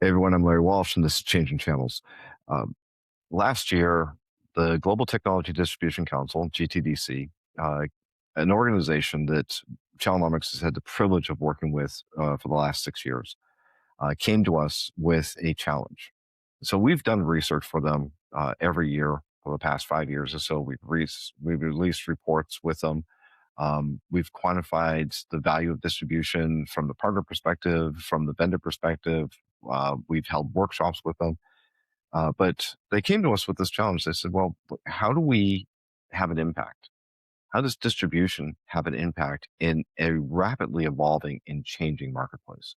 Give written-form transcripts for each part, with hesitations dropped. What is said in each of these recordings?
Hey everyone, I'm Larry Walsh, and this is Changing Channels. Um, Last year, the Global Technology Distribution Council, GTDC, uh, an organization that Channelnomics has had the privilege of working with for the last 6 years, came to us with a challenge. So we've done research for them every year for the past 5 years or so. We've released reports with them. We've quantified the value of distribution from the partner perspective, from the vendor perspective. We've held workshops with them. But they came to us with this challenge. They said, well, how do we have an impact? How does distribution have an impact in a rapidly evolving and changing marketplace?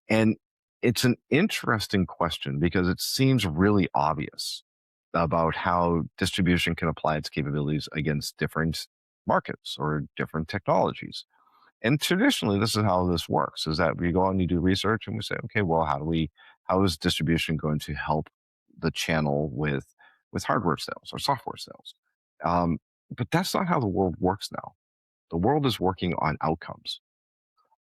And it's an interesting question because it seems really obvious about how distribution can apply its capabilities against different markets or different technologies. And traditionally, this is how this works: is that we go and you do research and we say, okay, well, how is distribution going to help the channel with hardware sales or software sales? Um, but that's not how the world works now. The world is working on outcomes.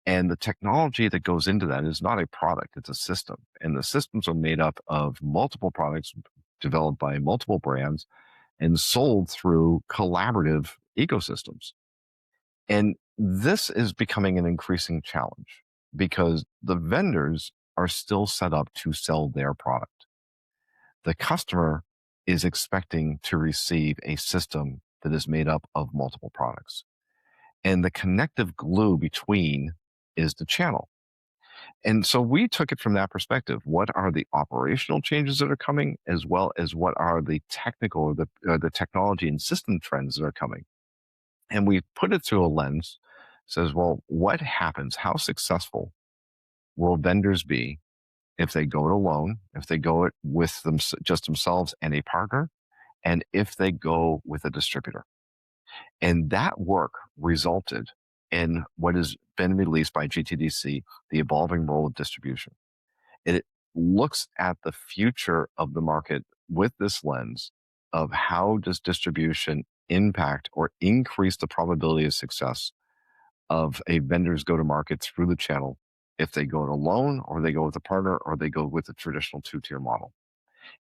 And the technology that goes into that is not a product, it's a system. And the systems are made up of multiple products developed by multiple brands and sold through collaborative ecosystems. And this is becoming an increasing challenge because the vendors are still set up to sell their product. The customer is expecting to receive a system that is made up of multiple products. And the connective glue between is the channel. And so we took it from that perspective. What are the operational changes that are coming, as well as what are the technical or the technology and system trends that are coming? And we put it through a lens, says, well, what happens? How successful will vendors be if they go it alone, if they go it with them, just themselves and a partner, and if they go with a distributor? And that work resulted in what has been released by GTDC, the evolving role of distribution. It looks at the future of the market with this lens of how does distribution impact or increase the probability of success of a vendor's go to market through the channel if they go it alone or they go with a partner or they go with a traditional two-tier model.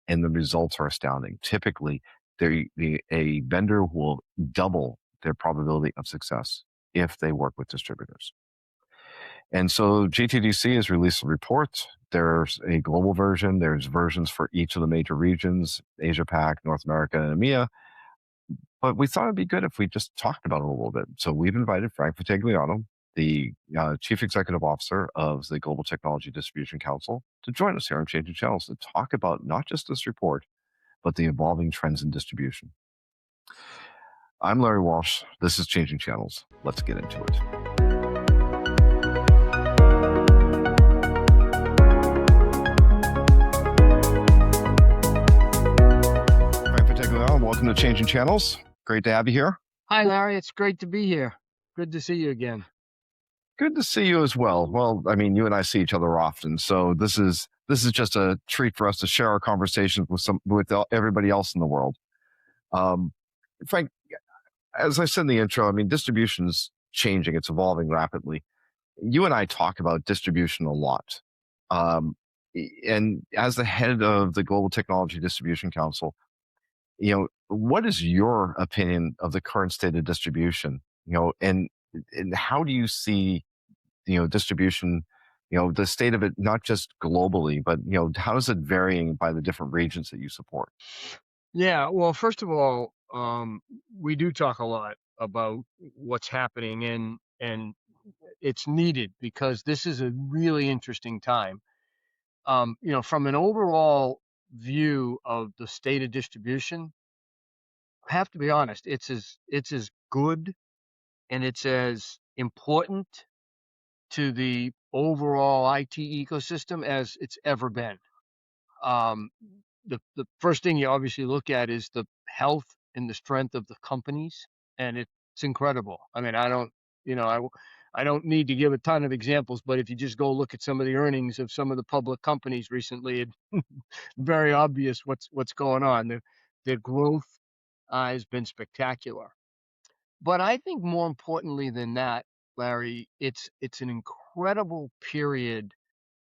And the results are astounding. Typically, a vendor will double their probability of success if they work with distributors. And so GTDC has released a report. There's a global version. There's versions for each of the major regions, Asia Pac, North America, and EMEA. But we thought it'd be good if we just talked about it a little bit. So we've invited Frank Vitagliano, the Chief Executive Officer of the Global Technology Distribution Council, to join us here on Changing Channels to talk about not just this report, but the evolving trends in distribution. I'm Larry Walsh. This is Changing Channels. Let's get into it. Frank Vitagliano, welcome to Changing Channels. Great to have you here. Hi, Larry. It's great to be here. Good to see you again. Good to see you as well. Well, I mean, you and I see each other often, so this is just a treat for us to share our conversations with everybody else in the world. Frank, as I said in the intro, I mean, distribution's changing; it's evolving rapidly. You and I talk about distribution a lot, um, and as the head of the Global Technology Distribution Council, what is your opinion of the current state of distribution? And how do you see distribution, the state of it, not just globally, but, how is it varying by the different regions that you support? Yeah. Well, first of all, we do talk a lot about what's happening, and it's needed because this is a really interesting time. From an overall view of the state of distribution, I have to be honest, it's as good and it's as important to the overall IT ecosystem as it's ever been. Um, the first thing you obviously look at is the health and the strength of the companies, and it's incredible. I mean, I don't need to give a ton of examples, but if you just go look at some of the earnings of some of the public companies recently, it's very obvious what's going on. The growth has been spectacular. But I think more importantly than that, Larry, it's an incredible period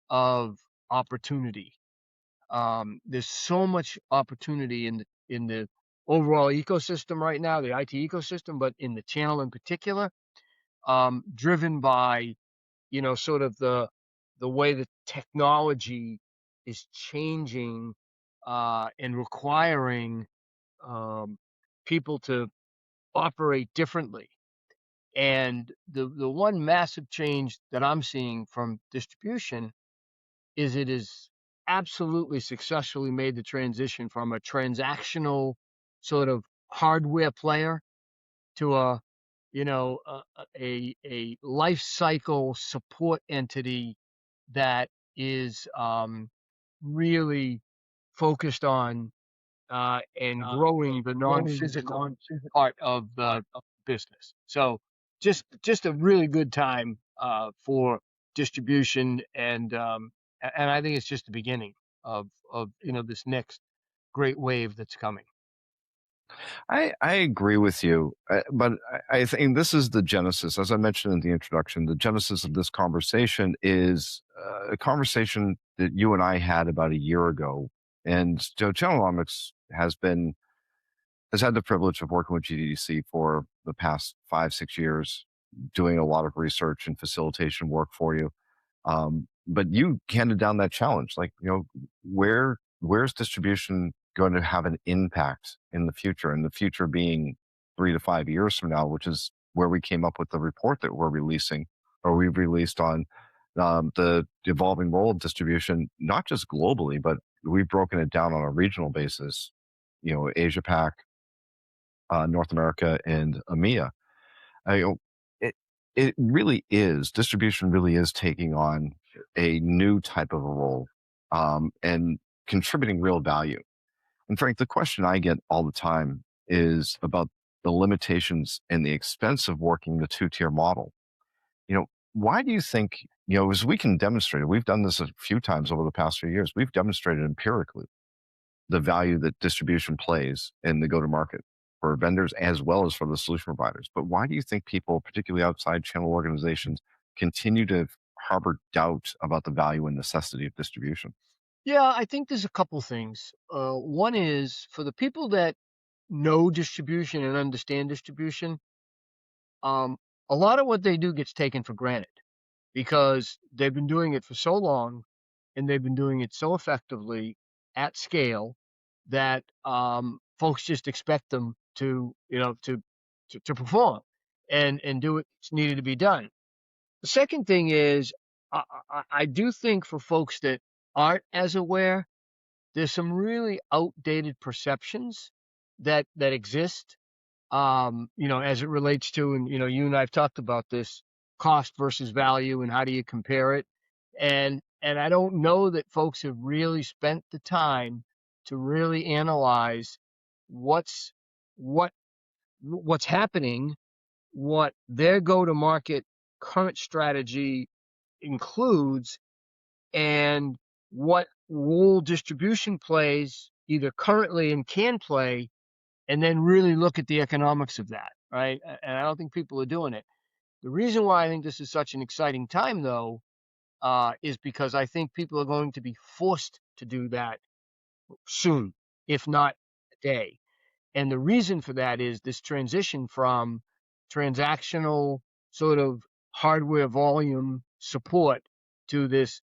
of opportunity. There's so much opportunity in the overall ecosystem right now, the IT ecosystem, but in the channel in particular, driven by, sort of the way that technology is changing and requiring um, people to operate differently. And the one massive change that I'm seeing from distribution is it is absolutely successfully made the transition from a transactional sort of hardware player to a life cycle support entity that is really focused on and growing the non-physical part of the business. So just a really good time for distribution, and I think it's just the beginning of this next great wave that's coming. I agree with you, but I think this is the genesis. As I mentioned in the introduction, the genesis of this conversation is a conversation that you and I had about a year ago. And Channelnomics has had the privilege of working with GTDC for the past 5-6 years, doing a lot of research and facilitation work for you. But you handed down that challenge, like, where's distribution going to have an impact in the future? And the future being 3 to 5 years from now, which is where we came up with the report that we're releasing, or we've released on the evolving role of distribution, not just globally, but we've broken it down on a regional basis. Asia Pac, North America, and EMEA. I, it it really is distribution really is taking on a new type of a role, and contributing real value. And Frank, the question I get all the time is about the limitations and the expense of working the two-tier model. Why do you think, as we can demonstrate it, we've done this a few times over the past few years, we've demonstrated empirically the value that distribution plays in the go-to-market for vendors as well as for the solution providers. But why do you think people, particularly outside channel organizations, continue to harbor doubt about the value and necessity of distribution? Yeah, I think there's a couple things. One is for the people that know distribution and understand distribution, um, a lot of what they do gets taken for granted because they've been doing it for so long and they've been doing it so effectively at scale that folks just expect them to perform and do what's needed to be done. The second thing is I do think for folks that aren't as aware, there's some really outdated perceptions that exist, as it relates to, and you and I've talked about this cost versus value and how do you compare it. And I don't know that folks have really spent the time to really analyze what's what what's happening, what their go-to-market current strategy includes, and what role distribution plays either currently and can play, and then really look at the economics of that, right? And I don't think people are doing it. The reason why I think this is such an exciting time, though, is because I think people are going to be forced to do that soon, if not today. And the reason for that is this transition from transactional sort of hardware volume support to this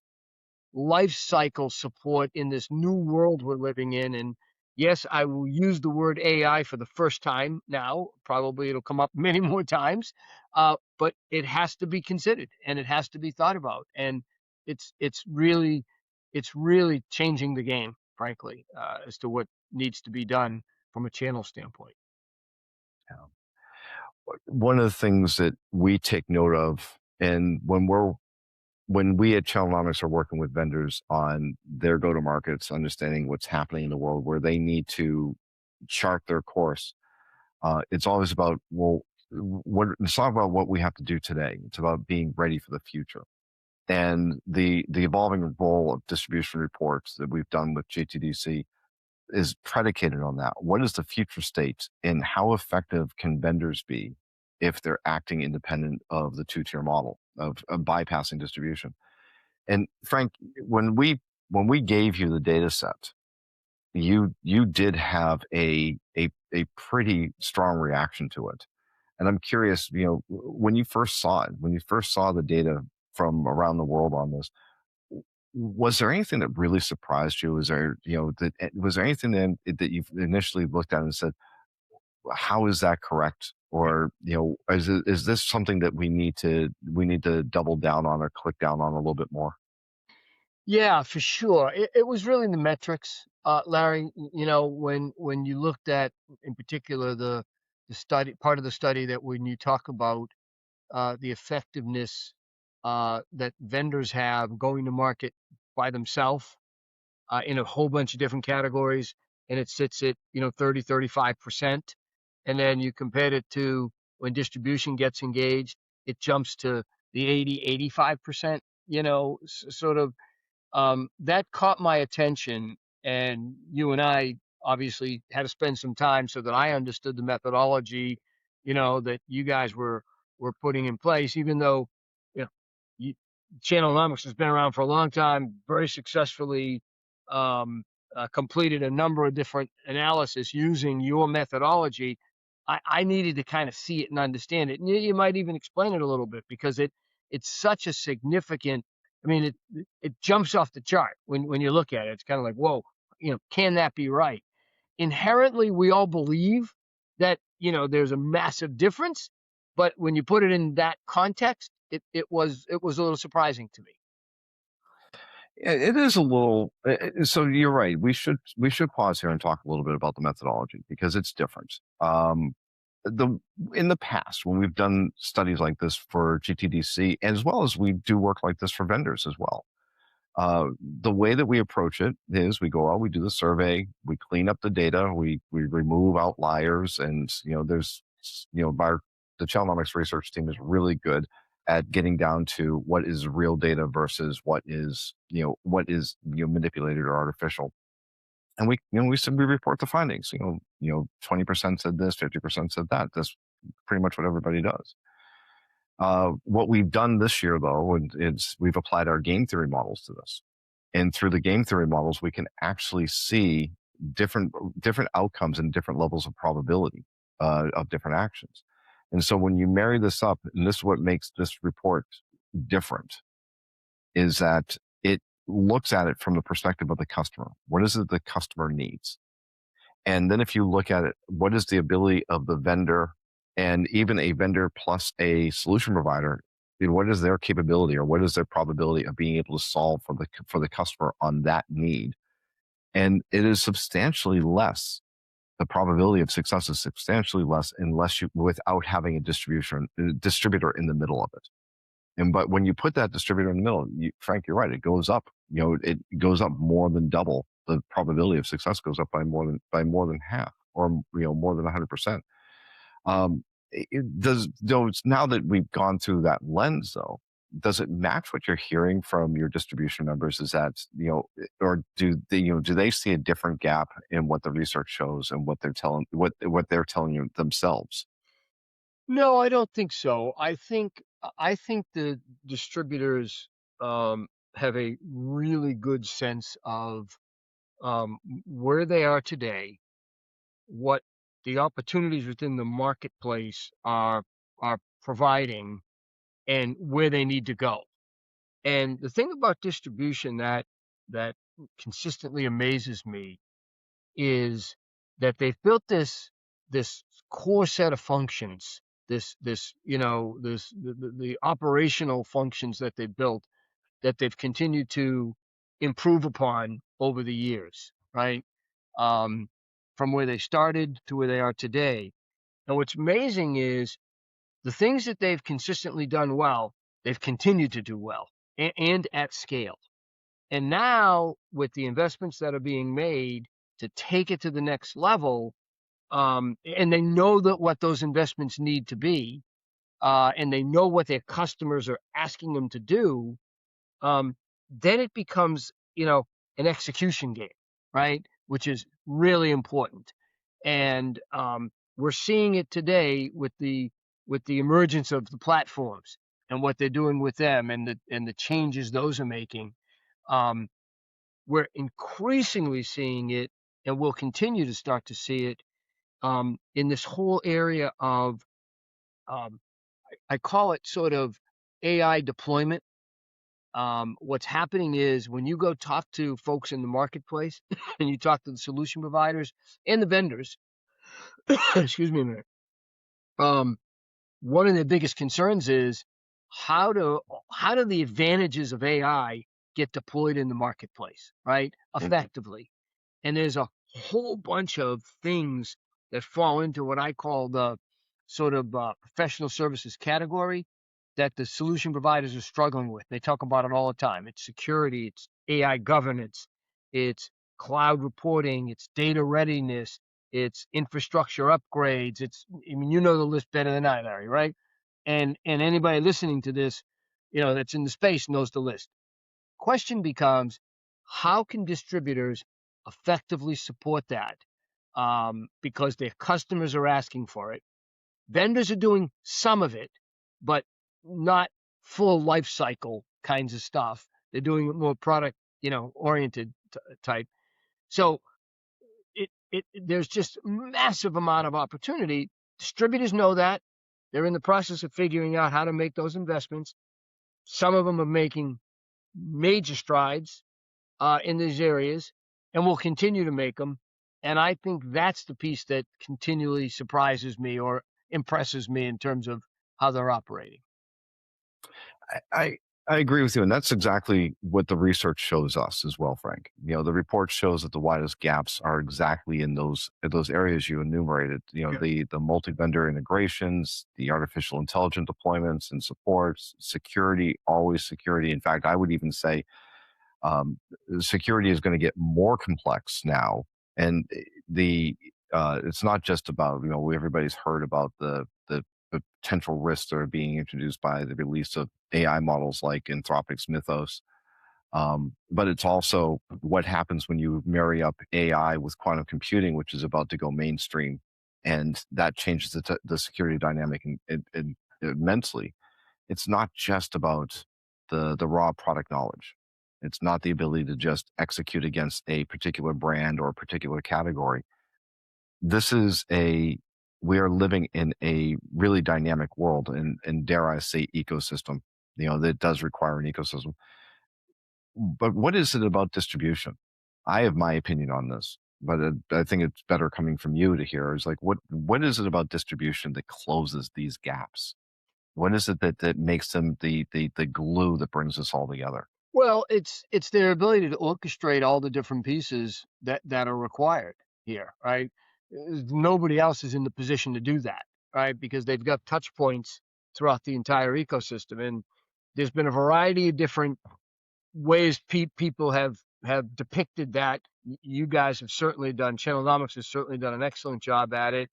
life cycle support in this new world we're living in. And yes, I will use the word AI for the first time now. Probably it'll come up many more times, but it has to be considered and it has to be thought about. And it's really changing the game, frankly, as to what needs to be done from a channel standpoint. Yeah. One of the things that we take note of, and when we at Channelnomics are working with vendors on their go-to-markets, understanding what's happening in the world where they need to chart their course, it's always about, well, it's not about what we have to do today. It's about being ready for the future. And the evolving role of distribution reports that we've done with GTDC is predicated on that. What is the future state, and how effective can vendors be if they're acting independent of the two-tier model of bypassing distribution? And Frank, when we when we gave you the data set, you did have a pretty strong reaction to it. And I'm curious, when you first saw it, when you first saw the data from around the world on this, was there anything that really surprised you? Was there, was there anything that you initially looked at and said, how is that correct? Or, is this something that we need to double down on or click down on a little bit more? Yeah, for sure. It was really the metrics, Larry. When you looked at, in particular, the study part of the study, that when you talk about the effectiveness that vendors have going to market by themselves in a whole bunch of different categories, and it sits at 30-35%, and then you compare it to when distribution gets engaged, it jumps to the 80-85%. Sort of that caught my attention, and you and I obviously had to spend some time so that I understood the methodology, that you guys were putting in place, even though, you know, you, Channelnomics has been around for a long time, very successfully completed a number of different analysis using your methodology. I needed to kind of see it and understand it, and you might even explain it a little bit, because it's such a significant. I mean, it jumps off the chart when you look at it. It's kind of like, whoa, can that be right? Inherently, we all believe that, there's a massive difference, but when you put it in that context, it was a little surprising to me. It is a little. So you're right. We should pause here and talk a little bit about the methodology because it's different. The In the past, when we've done studies like this for GTDC, as well as we do work like this for vendors as well, the way that we approach it is we go out, we do the survey, we clean up the data, we remove outliers, and there's the Challenomics research team is really good at getting down to what is real data versus what is manipulated or artificial. And we report the findings. 20% said this, 50% said that. That's pretty much what everybody does. What we've done this year, though, is we've applied our game theory models to this. And through the game theory models, we can actually see different outcomes and different levels of probability of different actions. And so when you marry this up, and this is what makes this report different, is that it looks at it from the perspective of the customer. What is it the customer needs? And then if you look at it, what is the ability of the vendor and even a vendor plus a solution provider? What is their capability or what is their probability of being able to solve for the customer on that need? And it is substantially less. The probability of success is substantially less unless you without having a distributor in the middle of it. But when you put that distributor in the middle, Frank, you're right. It goes up. It goes up more than double. The probability of success goes up by more than half, or more than 100%. It does. Now that we've gone through that lens, though, does it match what you're hearing from your distribution members? Is that or do they see a different gap in what the research shows and what they're telling you themselves? No, I don't think so. I think the distributors have a really good sense of where they are today, what the opportunities within the marketplace are providing, and where they need to go. And the thing about distribution that consistently amazes me is that they've built this core set of functions, the operational functions that they built, that they've continued to improve upon over the years, right? Um, from where they started to where they are today. And what's amazing is the things that they've consistently done well, they've continued to do well, and at scale. And now, with the investments that are being made to take it to the next level, and they know that what those investments need to be, and they know what their customers are asking them to do, then it becomes, an execution game, right? Which is really important. And we're seeing it today with the emergence of the platforms and what they're doing with them, and the changes those are making. Um, we're increasingly seeing it, and we'll continue to start to see it in this whole area of, um, I call it sort of AI deployment. What's happening is when you go talk to folks in the marketplace and you talk to the solution providers and the vendors, excuse me a minute, um, one of the biggest concerns is how do how do the advantages of AI get deployed in the marketplace, right? Mhm. Effectively. And there's a whole bunch of things that fall into what I call the sort of professional services category that the solution providers are struggling with. They talk about it all the time. It's security, it's AI governance, it's cloud reporting, it's data readiness, it's infrastructure upgrades. I mean, you know the list better than I, Larry, right? And anybody listening to this, that's in the space knows the list. Question becomes, how can distributors effectively support that? Because their customers are asking for it. Vendors are doing some of it, but not full life cycle kinds of stuff. They're doing it more product, oriented type. So there's just massive amount of opportunity. Distributors know that. They're in the process of figuring out how to make those investments. Some of them are making major strides in these areas, and will continue to make them. And I think that's the piece that continually surprises me or impresses me in terms of how they're operating. I I agree with you, and that's exactly what the research shows us as well, Frank. The report shows that the widest gaps are exactly in those areas you enumerated. Yeah. The multi-vendor integrations, the artificial intelligence deployments and supports, security, always security. In fact, I would even say um, security is going to get more complex now, and the it's not just about everybody's heard about the potential risks that are being introduced by the release of AI models like Anthropic's Mythos. But it's also what happens when you marry up AI with quantum computing, which is about to go mainstream, and that changes the security dynamic immensely. It's not just about the raw product knowledge. It's not the ability to just execute against a particular brand or a particular category. This is a We are living in a really dynamic world, and dare I say ecosystem. That does require an ecosystem. But what is it about distribution? I have my opinion on this, but I think it's better coming from you to hear. Is like what is it about distribution that closes these gaps? What is it that makes them the glue that brings us all together? Well, it's their ability to orchestrate all the different pieces that are required here, right? Nobody else is in the position to do that, right? Because they've got touch points throughout the entire ecosystem, and there's been a variety of different ways people have depicted that. You guys have certainly done. Channelnomics has certainly done an excellent job at it.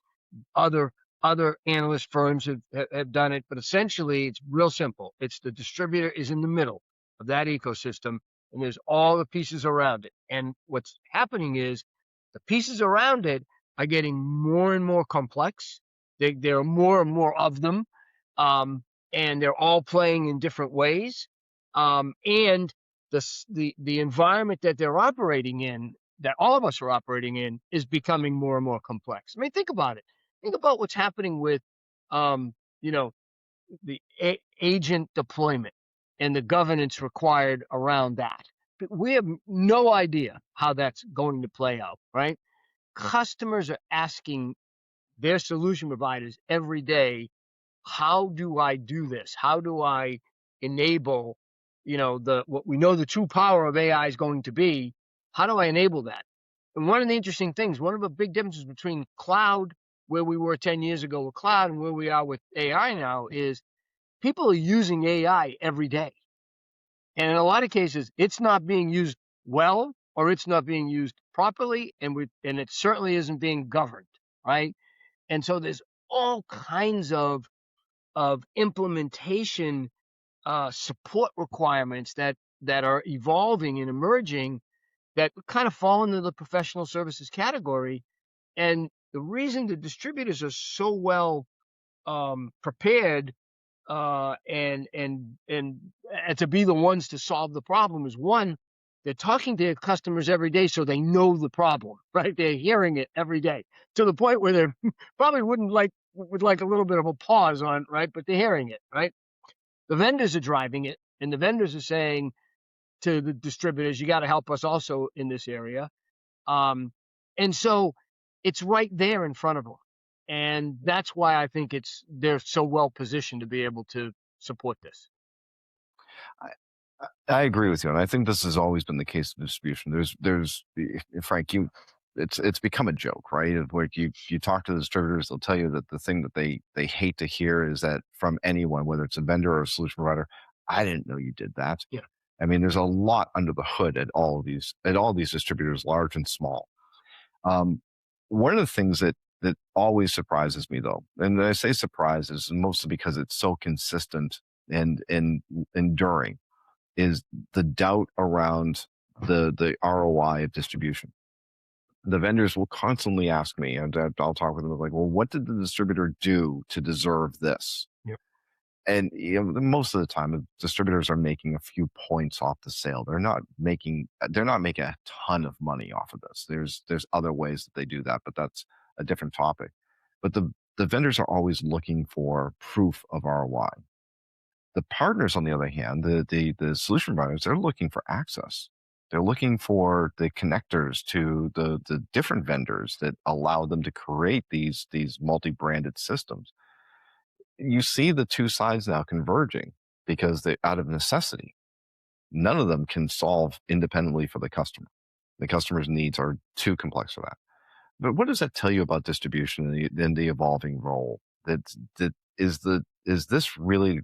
Other other analyst firms have done it, but essentially it's real simple. It's the distributor is in the middle of that ecosystem, and there's all the pieces around it. And what's happening is the pieces around it are getting more and more complex. There are more and more of them, um, and they're all playing in different ways. And the environment that they're operating in, that all of us are operating in, is becoming more and more complex. I mean, think about it. Think about what's happening with, um, you know, the agent deployment and the governance required around that. But we have no idea how that's going to play out, right? Customers are asking their solution providers every day, how do I do this? How do I enable, the what we know the true power of AI is going to be? How do I enable that? And one of the interesting things, one of the big differences between cloud, where we were 10 years ago with cloud, and where we are with AI now, is people are using AI every day. And in a lot of cases, it's not being used well, or it's not being used properly, and it certainly isn't being governed, right? And so there's all kinds of implementation support requirements that are evolving and emerging that kind of fall into the professional services category. And the reason the distributors are so well prepared and to be the ones to solve the problem is, one, they're talking to their customers every day, so they know the problem, right? They're hearing it every day to the point where they probably would like a little bit of a pause on, right? But they're hearing it, right? The vendors are driving it, and the vendors are saying to the distributors, "You got to help us also in this area." And so it's right there in front of them, and that's why I think they're so well positioned to be able to support this. I agree with you, and I think this has always been the case in distribution. There's Frank, it's become a joke, right? Where you talk to the distributors, they'll tell you that the thing that they hate to hear is that from anyone, whether it's a vendor or a solution provider, I didn't know you did that. Yeah. I mean, there's a lot under the hood at all these distributors, large and small. One of the things that always surprises me, though, and I say surprises mostly because it's so consistent and enduring, is the doubt around the ROI of distribution. The vendors will constantly ask me, and I'll talk with them like, well, what did the distributor do to deserve this? Yep. And most of the time, distributors are making a few points off the sale. They're not making a ton of money off of this. There's other ways that they do that, but that's a different topic. But the vendors are always looking for proof of ROI. The partners, on the other hand, the solution providers, they're looking for access. They're looking for the connectors to the different vendors that allow them to create these multi-branded systems. You see the two sides now converging because they, out of necessity, none of them can solve independently for the customer. The customer's needs are too complex for that. But what does that tell you about distribution and the evolving role? That is this really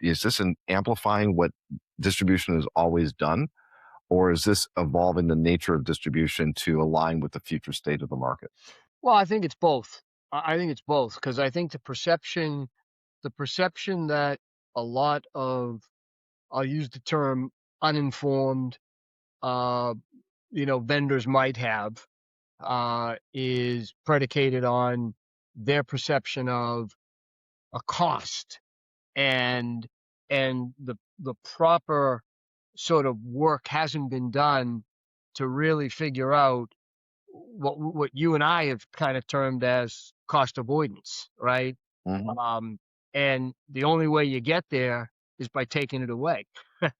is this an amplifying what distribution has always done, or is this evolving the nature of distribution to align with the future state of the market? Well, I think it's both. I think it's both because I think the perception that a lot of, I'll use the term uninformed, uh, vendors might have, is predicated on their perception of a cost and the proper sort of work hasn't been done to really figure out what you and I have kind of termed as cost avoidance, right? Mm-hmm. And the only way you get there is by taking it away. And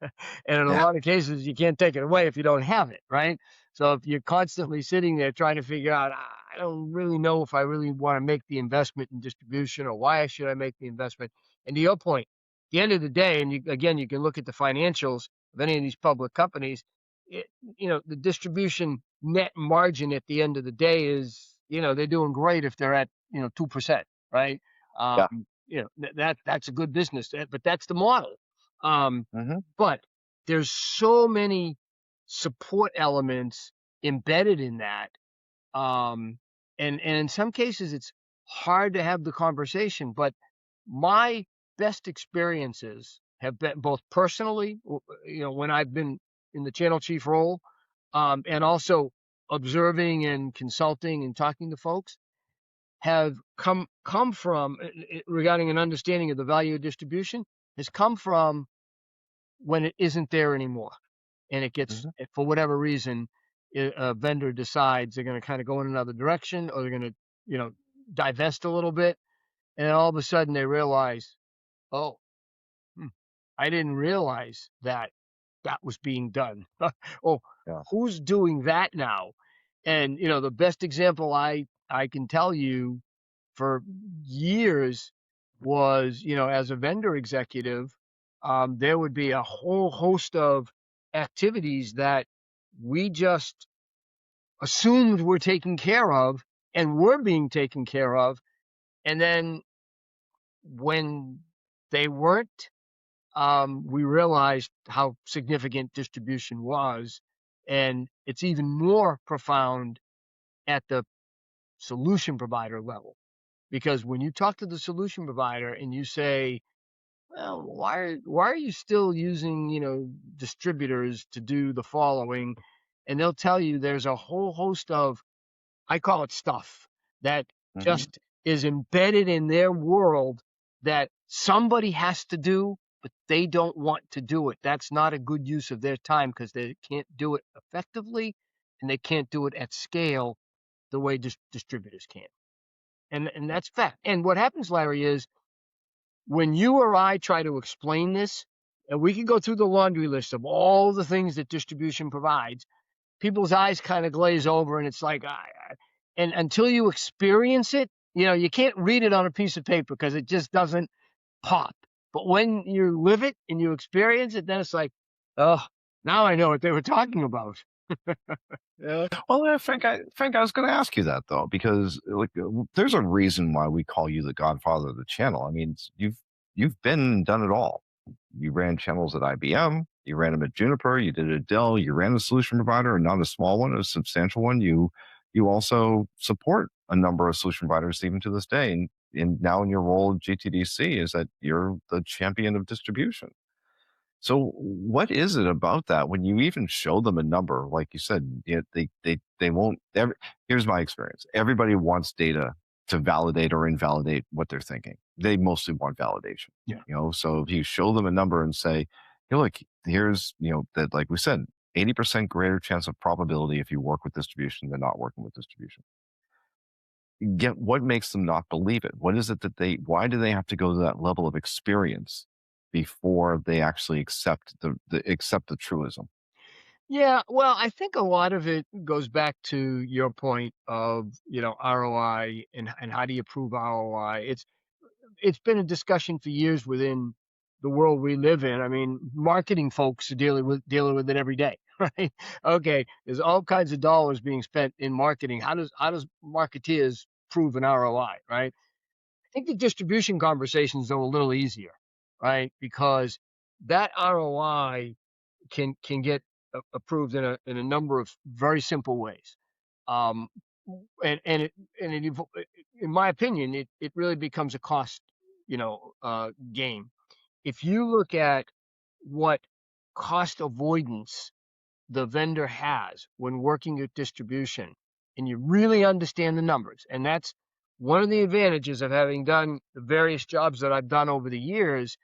in a Yeah. lot of cases, you can't take it away if you don't have it, right? So if you're constantly sitting there trying to figure out, I don't really know if I really want to make the investment in distribution or why should I make the investment. And to your point, at the end of the day, and again, you can look at the financials of any of these public companies, it, the distribution net margin at the end of the day is, they're doing great if they're at, 2%, right? Yeah. That's a good business, but that's the model. Mm-hmm. But there's so many support elements embedded in that. And in some cases it's hard to have the conversation, but my best experiences have been both personally, when I've been in the channel chief role, and also observing and consulting and talking to folks have come from regarding an understanding of the value of distribution has come from when it isn't there anymore and it gets, Mm-hmm. for whatever reason, a vendor decides they're going to kind of go in another direction or they're going to, divest a little bit. And then all of a sudden they realize, oh, I didn't realize that was being done. Oh, Yeah. who's doing that now? And, the best example I can tell you for years was, as a vendor executive, there would be a whole host of activities that we just assumed were taken care of and were being taken care of. And then when they weren't, we realized how significant distribution was. And it's even more profound at the solution provider level. Because when you talk to the solution provider and you say, well, why are you still using, distributors to do the following? And they'll tell you there's a whole host of, I call it stuff, that Mm-hmm. just is embedded in their world that somebody has to do but they don't want to do it. That's not a good use of their time because they can't do it effectively and they can't do it at scale the way distributors can. And that's fact. And what happens, Larry, is when you or I try to explain this, and we can go through the laundry list of all the things that distribution provides, people's eyes kind of glaze over, and it's like, and until you experience it, you can't read it on a piece of paper because it just doesn't pop. But when you live it and you experience it, then it's like, oh, now I know what they were talking about. Yeah. Well, Frank, I was going to ask you that though, because there's a reason why we call you the godfather of the channel. I mean, you've been and done it all. You ran channels at IBM, you ran them at Juniper, you did it at Dell, you ran a solution provider, and not a small one, a substantial one. You also support a number of solution providers even to this day. And now in your role at GTDC is that you're the champion of distribution. So what is it about that when you even show them a number, like you said, they won't. Here's my experience. Everybody wants data to validate or invalidate what they're thinking. They mostly want validation. Yeah. So if you show them a number and say, hey, look, here's, that, like we said, 80% greater chance of probability if you work with distribution than not working with distribution. What makes them not believe it? What is it that why do they have to go to that level of experience before they actually accept the truism? Yeah, well, I think a lot of it goes back to your point of, ROI and how do you prove ROI. It's been a discussion for years within the world we live in. I mean, marketing folks are dealing with it every day, right? Okay, there's all kinds of dollars being spent in marketing. How does marketeers prove an ROI, right? I think the distribution conversations are a little easier, right? Because that ROI can get approved in a number of very simple ways. Um, in my opinion, it really becomes a cost, game. If you look at what cost avoidance the vendor has when working with distribution, and you really understand the numbers, and that's one of the advantages of having done the various jobs that I've done over the years,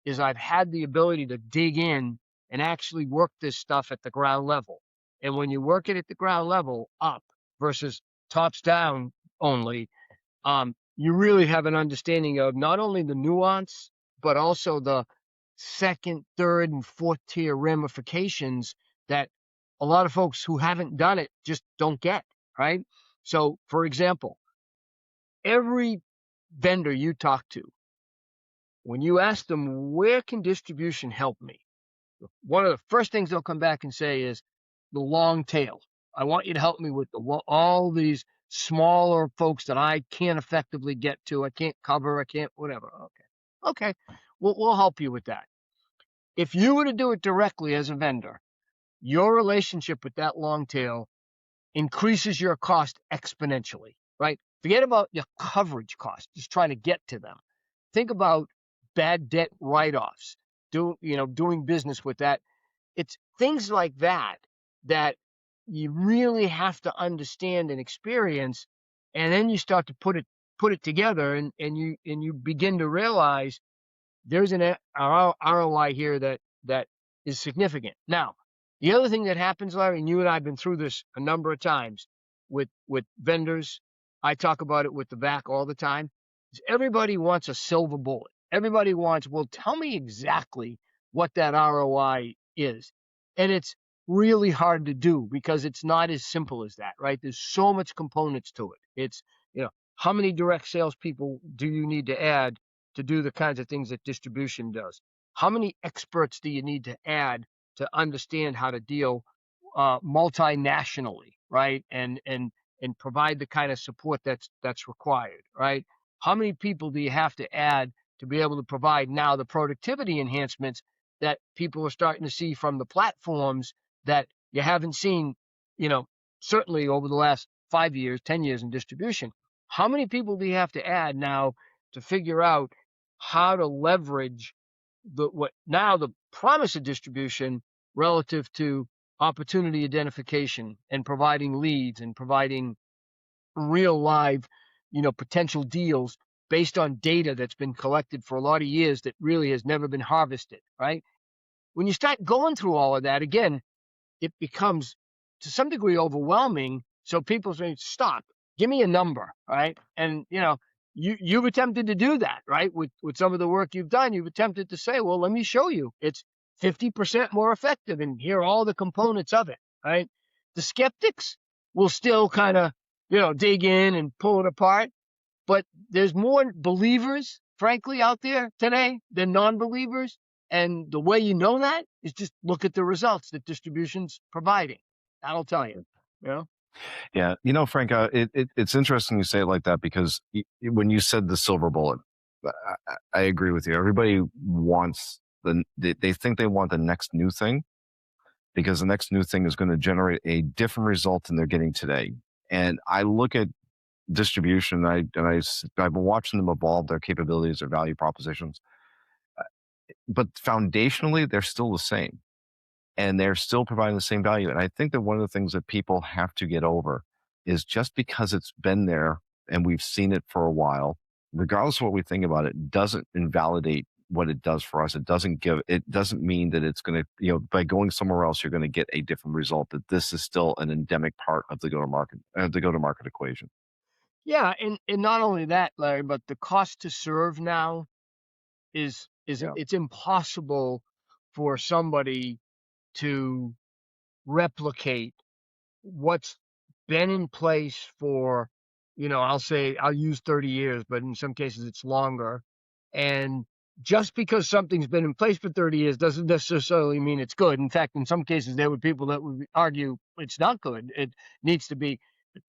is I've had the ability to dig in and actually work this stuff at the ground level. And when you work it at the ground level up versus tops down only, you really have an understanding of not only the nuance, but also the second, third, and fourth tier ramifications that a lot of folks who haven't done it just don't get, right? So, for example, every vendor you talk to, when you ask them, where can distribution help me? One of the first things they'll come back and say is the long tail. I want you to help me with all these smaller folks that I can't effectively get to. I can't cover. I can't, whatever. Okay. We'll help you with that. If you were to do it directly as a vendor, your relationship with that long tail increases your cost exponentially, right? Forget about your coverage cost, just trying to get to them. Think about bad debt write-offs, doing business with that. It's things like that that you really have to understand and experience, and then you start to put it together, and you begin to realize there's an ROI here that is significant. Now, the other thing that happens, Larry, and you and I have been through this a number of times with vendors. I talk about it with the VAC all the time. Is everybody wants a silver bullet. Everybody wants, well, tell me exactly what that ROI is. And it's really hard to do because it's not as simple as that, right? There's so much components to it. It's, how many direct salespeople do you need to add to do the kinds of things that distribution does? How many experts do you need to add to understand how to deal multinationally, right? And provide the kind of support that's required, right? How many people do you have to add to be able to provide now the productivity enhancements that people are starting to see from the platforms that you haven't seen, certainly over the last 5 years, 10 years in distribution? How many people do you have to add now to figure out how to leverage the promise of distribution relative to opportunity identification and providing leads and providing real live, potential deals based on data that's been collected for a lot of years that really has never been harvested, right? When you start going through all of that, again, it becomes to some degree overwhelming. So people say, stop, give me a number, right? And you've attempted to do that, right? With some of the work you've done, you've attempted to say, well, let me show you. It's 50% more effective, and here are all the components of it, right? The skeptics will still kind of, dig in and pull it apart. But there's more believers, frankly, out there today than non-believers. And the way you know that is just look at the results that distribution's providing. That'll tell you, you know? Yeah, Frank, it's interesting you say it like that because when you said the silver bullet, I agree with you. Everybody wants they think they want the next new thing because the next new thing is going to generate a different result than they're getting today. And I look at distribution, I've been watching them evolve their capabilities, their value propositions, but foundationally they're still the same. And they're still providing the same value. And I think that one of the things that people have to get over is just because it's been there and we've seen it for a while, regardless of what we think about it, doesn't invalidate what it does for us. It doesn't mean that it's going to, by going somewhere else, you're going to get a different result, that this is still an endemic part of the go-to-market equation. Yeah. And not only that, Larry, but the cost to serve now is Yeah. it's impossible for somebody to replicate what's been in place for, I'll use 30 years, but in some cases it's longer. And just because something's been in place for 30 years doesn't necessarily mean it's good. In fact, in some cases, there were people that would argue it's not good. It needs to be,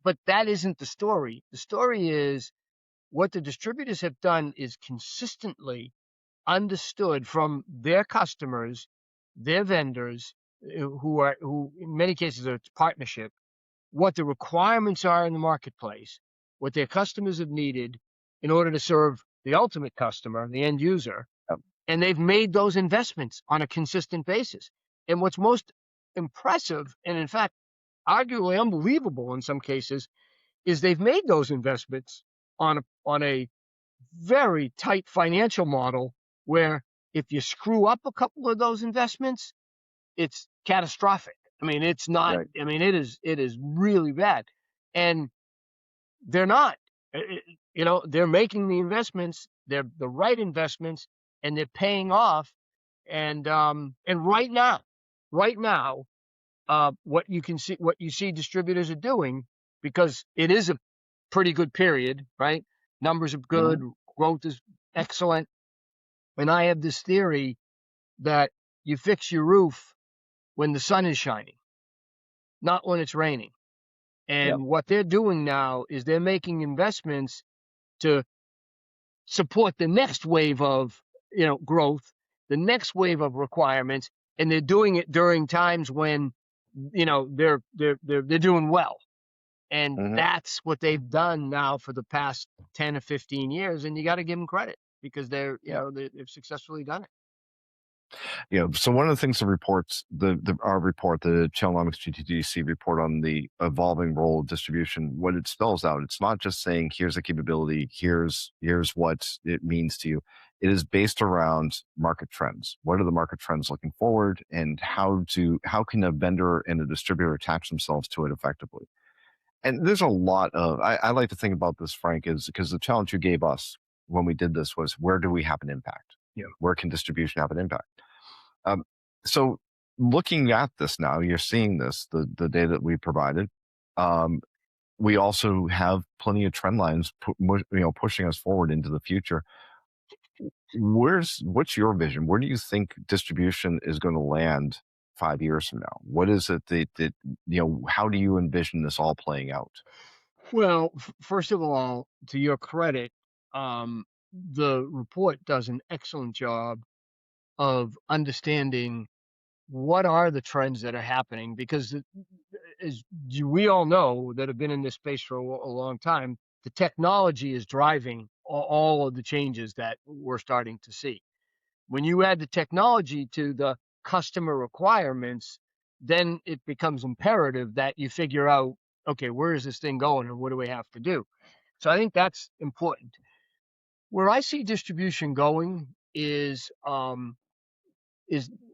but that isn't the story. The story is what the distributors have done is consistently understood from their customers, their vendors, who in many cases are partnership, what the requirements are in the marketplace, what their customers have needed in order to serve the ultimate customer, the end user, Yep. and they've made those investments on a consistent basis. And what's most impressive, and in fact, arguably unbelievable in some cases, is they've made those investments on a very tight financial model where if you screw up a couple of those investments, it's catastrophic. I mean, it's not. Right. I mean, it is really bad, and they're not. They're making the investments. They're the right investments, and they're paying off. And right now, what you see distributors are doing, because it is a pretty good period, right? Numbers are good, Mm-hmm. growth is excellent, and I have this theory that you fix your roof when the sun is shining, not when it's raining. Yep. And what they're doing now is they're making investments to support the next wave of, growth, the next wave of requirements, and they're doing it during times when, they're doing well. And Mm-hmm. that's what they've done now for the past 10 or 15 years. And you got to give them credit because they've successfully done it. So one of the things the reports, our report, the Channelnomics-GTDC report on the evolving role of distribution, what it spells out, it's not just saying here's a capability, here's what it means to you. It is based around market trends. What are the market trends looking forward, and how can a vendor and a distributor attach themselves to it effectively? And there's a lot of I like to think about this, Frank, is because the challenge you gave us when we did this was, where do we have an impact? Where can distribution have an impact? So looking at this now, you're seeing this, the data that we provided. We also have plenty of trend lines, pushing us forward into the future. What's your vision? Where do you think distribution is going to land 5 years from now? What is it that how do you envision this all playing out? Well, first of all, to your credit, the report does an excellent job of understanding what are the trends that are happening, because as we all know that have been in this space for a long time, the technology is driving all of the changes that we're starting to see. When you add the technology to the customer requirements, then it becomes imperative that you figure out, okay, where is this thing going and what do we have to do? So I think that's important. where I see distribution going is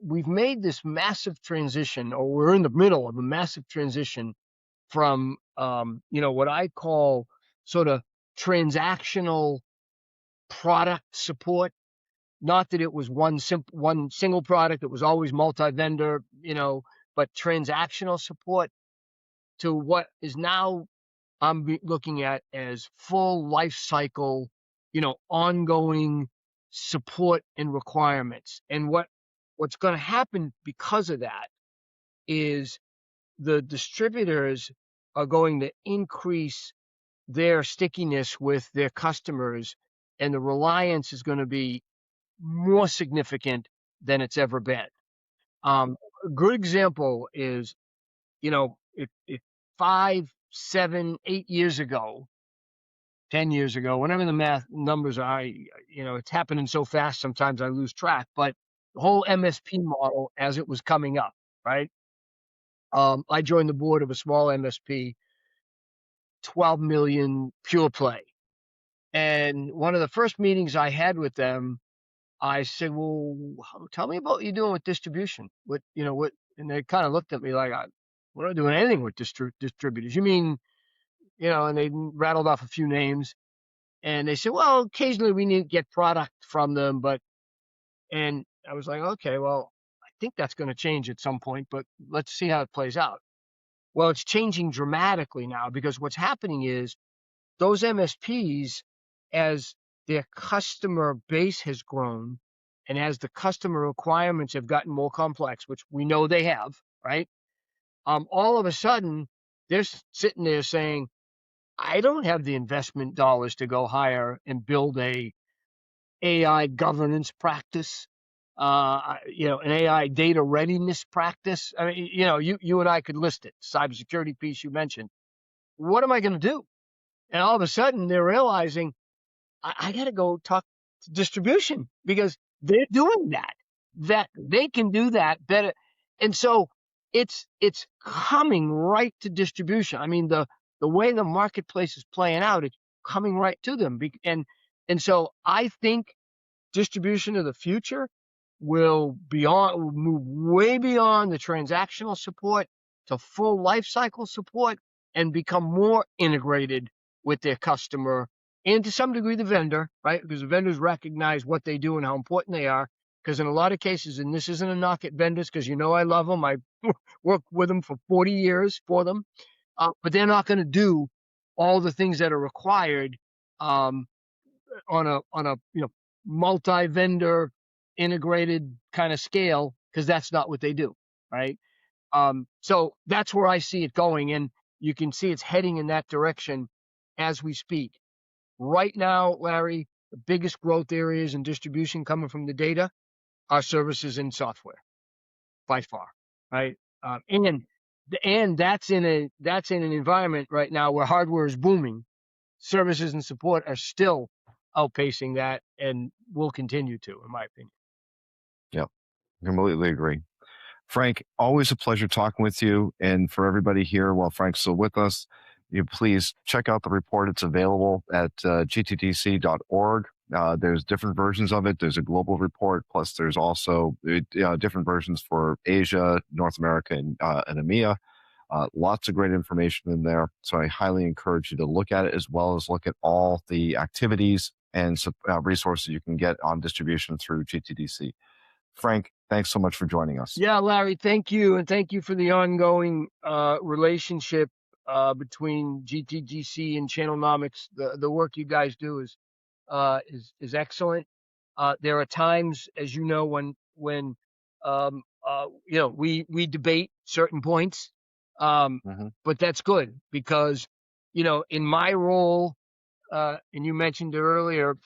we've made this massive transition, or we're in the middle of a massive transition from what I call sort of transactional product support. Not that it was one single product; it was always multi-vendor, but transactional support to what is now I'm looking at as full life cycle, ongoing support and requirements. And what's going to happen because of that is the distributors are going to increase their stickiness with their customers, and the reliance is going to be more significant than it's ever been. A good example is, if 5, 7, 8 years ago, 10 years ago, whenever the math numbers are, it's happening so fast, sometimes I lose track, but the whole MSP model as it was coming up, right? I joined the board of a small MSP, 12 million pure play. And one of the first meetings I had with them, I said, well, tell me about what you're doing with distribution. And they kind of looked at me like, we're not doing anything with distributors. You mean, and they rattled off a few names. And they said, well, occasionally we need to get product from them, and I was like, okay, well, I think that's going to change at some point, but let's see how it plays out. Well, it's changing dramatically now, because what's happening is those MSPs, as their customer base has grown and as the customer requirements have gotten more complex, which we know they have, right? All of a sudden, they're sitting there saying, I don't have the investment dollars to go hire and build a AI governance practice, an AI data readiness practice. I mean, you and I could list it. Cybersecurity piece you mentioned. What am I going to do? And all of a sudden, they're realizing I got to go talk to distribution, because they're doing that. That they can do that better, and so it's coming right to distribution. I mean, the way the marketplace is playing out, it's coming right to them, and so I think distribution of the future will move way beyond the transactional support to full lifecycle support, and become more integrated with their customer, and to some degree the vendor, right? Because the vendors recognize what they do and how important they are. Because in a lot of cases, and this isn't a knock at vendors, because I love them, I worked with them for 40 years for them, but they're not going to do all the things that are required um, on a multi-vendor integrated kind of scale, because that's not what they do, right? So that's where I see it going, and you can see it's heading in that direction as we speak. Right now, Larry, the biggest growth areas in distribution coming from the data are services and software by far, right? And that's in an environment right now where hardware is booming. Services and support are still outpacing that, and will continue to, in my opinion. Yep, completely agree. Frank, always a pleasure talking with you. And for everybody here, while Frank's still with us, you please check out the report. It's available at gtdc.org. There's different versions of it. There's a global report, plus there's also different versions for Asia, North America, and EMEA. Lots of great information in there. So I highly encourage you to look at it, as well as look at all the activities and resources you can get on distribution through GTDC. Frank, thanks so much for joining us. Yeah, Larry, thank you. And thank you for the ongoing relationship between GTDC and Channelnomics. The work you guys do is excellent. There are times, as you know, when we debate certain points, but that's good, because in my role, and you mentioned it earlier,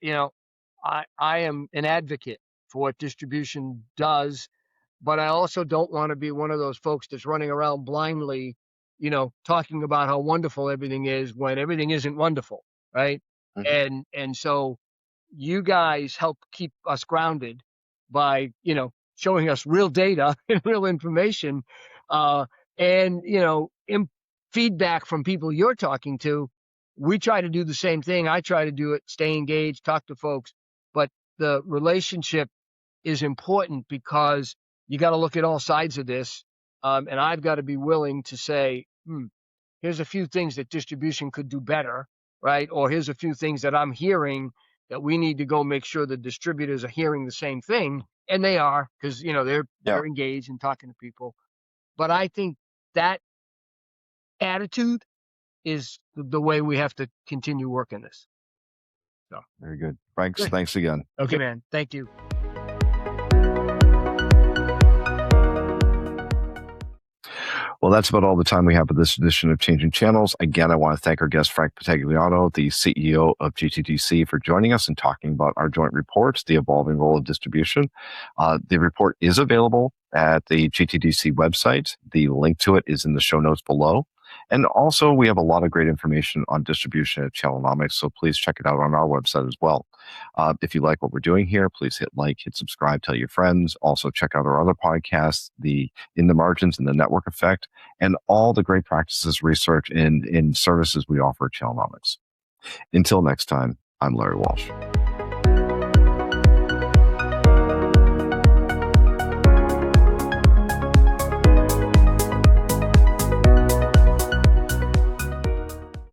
I am an advocate for what distribution does, but I also don't want to be one of those folks that's running around blindly, talking about how wonderful everything is when everything isn't wonderful, right? And so you guys help keep us grounded by, showing us real data and real information, and feedback from people you're talking to, we try to do the same thing. I try to do it, stay engaged, talk to folks, but the relationship is important because you got to look at all sides of this. And I've got to be willing to say, here's a few things that distribution could do better, right? Or here's a few things that I'm hearing that we need to go make sure the distributors are hearing the same thing. And they are, because, they're engaged and talking to people. But I think that attitude is the way we have to continue working this. So very good. Thanks again. Okay, man. Thank you. Well, that's about all the time we have for this edition of Changing Channels. Again, I want to thank our guest, Frank Vitagliano, the CEO of GTDC, for joining us and talking about our joint report, The Evolving Role of Distribution. The report is available at the GTDC website. The link to it is in the show notes below. And also, we have a lot of great information on distribution at Channelnomics, so please check it out on our website as well. If you like what we're doing here, please hit like, hit subscribe, tell your friends. Also, check out our other podcasts, the In the Margins and the Network Effect, and all the great practices, research, and services we offer at Channelnomics. Until next time, I'm Larry Walsh.